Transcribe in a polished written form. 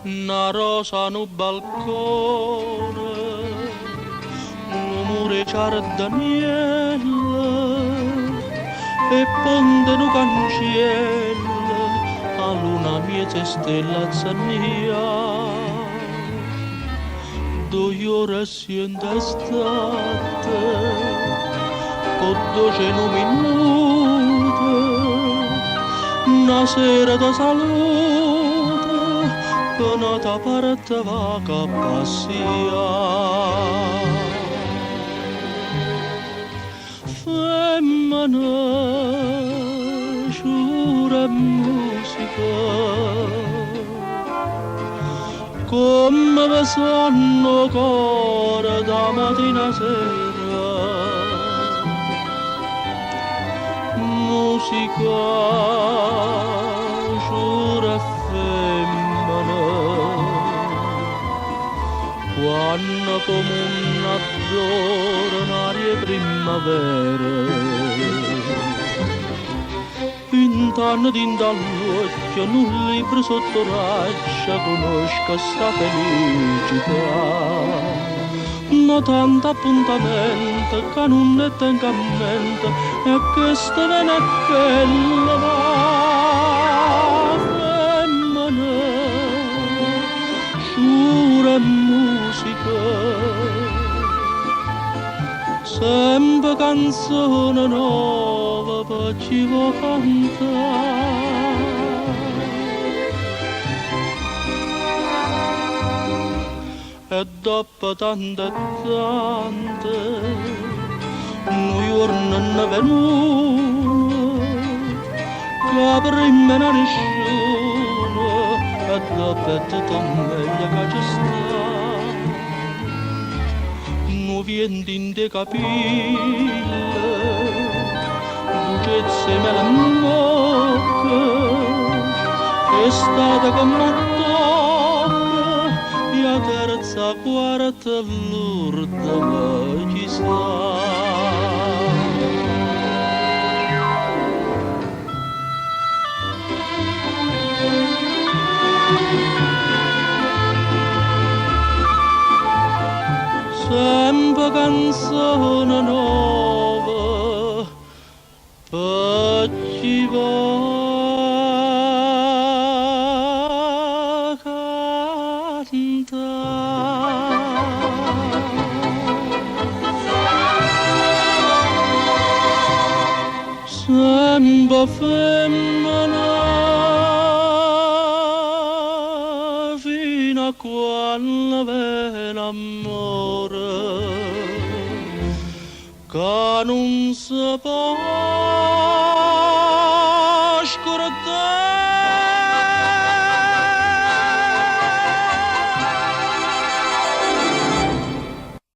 Una rosa no balcone, un mure giardaniella e ponte no cancello, a luna miete stella zannia. 2 ore siente estate, con 200 minuti, una sera da salute, che nata parte va a passia. Femmina, giura musica, come vi sanno cuore da mattina a sera. Musica, giura femmina, quando come un azzurro un'aria primavera. Intanto dall'occhio, in un libro sotto raccia, conosco sta felicità. Ma tanto appuntamento che non ne tengo a mente, e questo viene e quello va. Femmine, giura e musica, sempre canzone nuova per chi vuol cantare. E dopo tante e tante, un giorno è venuto, che prima non nessuno, e dopo è tutto meglio che ci sta. Non viene in te capire, dolcezza e melancolia, è stata come un tocco, e a terza, quarta, l'ultima ci sta. Sempre canzone nuova per chi va cantare. Sempre femmina fino a quando ve l'amore che non si può